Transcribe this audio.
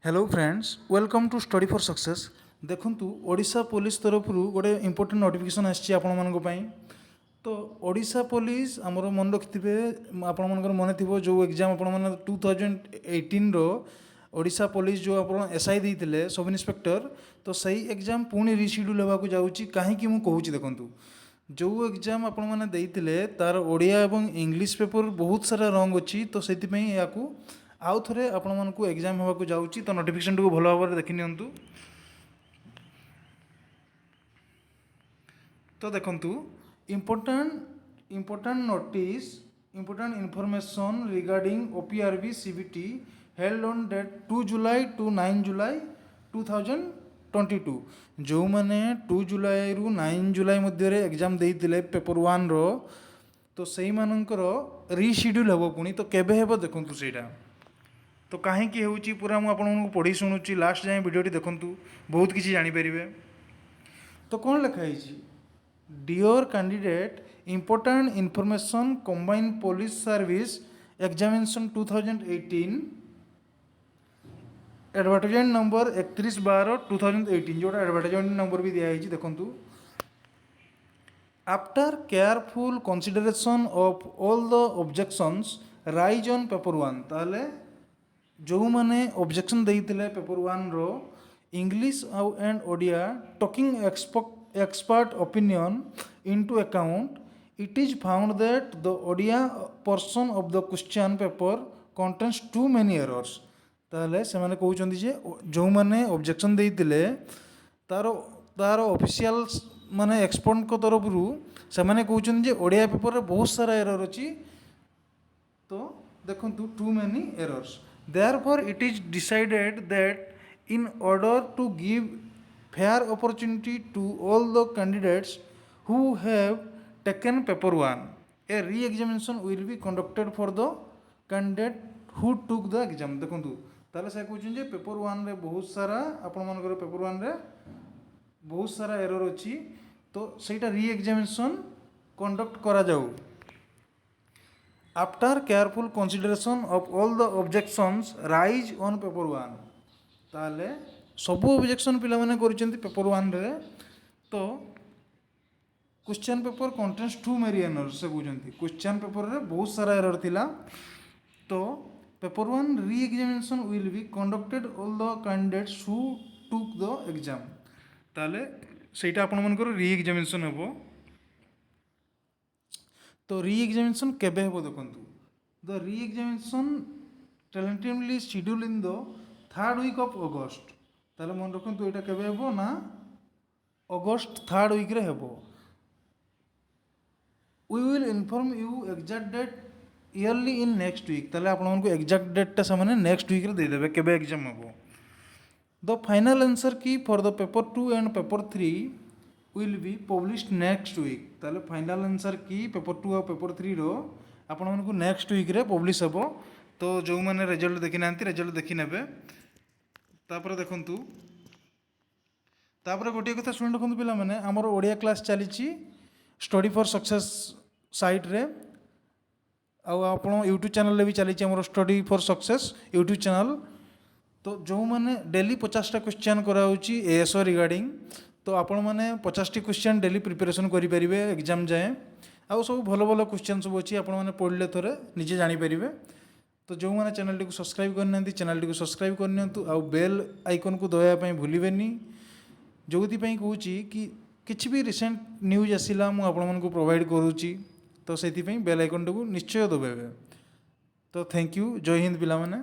Hello friends, welcome to Study for Success. देखंतु Odisha police तरफ गोटे इंपोर्टेंट नोटिफिकेशन आसी आपण तो ओडिशा पुलिस आमर मन रखिथे आपण मन थी जो एग्जाम आपण 2018 ओडिशा पुलिस जो आप एसआई देते सब इन्स्पेक्टर तो सही एग्जाम पुणी रिशिड्यूल होगा जाऊँगी कहीं मुझे देखूँ जो एग्जाम आपण मैंने तार ओडिया और इंग्लिश पेपर बहुत सारा रंग अच्छी तो से आउ थे आपण मानक एग्जाम होगा जाऊँगी तो नोटिफिकेशन टी भल भाव देखी नियंतु। तो देखंतु important notice important information regarding OPRB CBT held on date 2 July to 9 July 2022 जो मैंने 2 जुलाई रु 9 जुलाई मध्य एग्जाम देते पेपर 1 रो तो सही मानकर रिशिड्यूल हम पुणी तो केबे हेबो देखंतु सेटा तो कहीं होची पूरा मुझे आपको पढ़ी शुणुची लास्ट जाए वीडियोटी देखंतु बहुत किसी जानीपर। तो कौन लिखाई dear candidate important information combine police service examination 2018 advertisement number 31/12/2018 जो एडवर्टाइजमेंट नंबर भी दिखाई देखंतु। After careful consideration of all the objections raise on paper 1 ताले जो मैंने ऑब्जेक्शन देते पेपर 1 रो English and Odia talking expert opinion into account it is found that the Odia portion of the question paper contents too many errors ताले से माने कहउछन्ती जे जो मैंने ऑब्जेक्शन देते तार तार ऑफिशियल माने एक्सपर्ट को तरफ से माने कहउछन्ती जे ओडिया पेपर रे बहुत सारा एरर अछि तो देखंतु too many errors. Therefore, it is decided that in order to give fair opportunity to all the candidates who have taken paper 1, a re-examination will be conducted for the candidate who took the exam. देखो ताले से कहते हैं paper 1 रे बहुत सारा आपण मानकर पेपर 1 रे बहुत सारा एरर अच्छी तो सेटा री-एग्जामिनेशन कंडक्ट करा जाऊ। After careful consideration of all the objections raise on paper 1 ताले सब ऑब्जेक्शन पिला माने करिसेंती पेपर 1 रे तो क्वेश्चन पेपर कंटेन्स टू मेरी एरर से बुझंती क्वेश्चन पेपर रे बहुत सारा एरर थिला तो paper 1 re examination will be conducted all the candidates who took the exam ताले सेटा आपण मानकर री एग्जामिनेशन हेबो। तो री एग्जामिनेशन केबे हेबो देखंतु the re examination tentatively schedule in the 3rd week of August ताले मन रखंतु एटा केबे हेबो ना अगस्त 3rd वीक रे हेबो। We will inform you exact date early in next week ताले आपण मन को एग्जैक्ट डेट टा सामने नेक्स्ट वीक रे दे देबे केबे एग्जाम हेबो। The final answer key for the paper 2 and paper 3 will be published next week ताले फाइनल आंसर की पेपर 2 और पेपर 3 रो आपण मानकु नेक्स्ट वीक रे पब्लिश हेबो तो जो माने रिजल्ट देखि नांती रिजल्ट देखि नेबे। तापर देखंतु तापर गोटे कथा सुन रखंतु पिला माने हमर ओडिया क्लास चलीची स्टडी फॉर सक्सेस साइट रे आ आपण यूट्यूब चैनल रे भी चलीची हमर study for success YouTube channel तो जो मैंने डेली 50टा क्वेश्चन कराऊँगी एएसओ रिगार्डिंग तो आपण मैंने 50टी क्वेश्चन डेली प्रिपरेशन करेंगे एग्जाम जाए आउ सब भल भल क्वेश्चन सब अच्छी आपण मैंने पढ़ले थोड़े निजे जानीपर। तो जो मैंने चैनल टी सब्सक्राइब करना चैनल टी सब्सक्राइब करनी आउ बेल आइकन को दबाया भूलें जो कहूँ कि किसी भी रिसेंट न्यूज आसला मुझे प्रोवाइड करुँची तो से बेल आइकन टी निश्चय दबाइबे। तो थैंक यू जय हिंद पिला माने।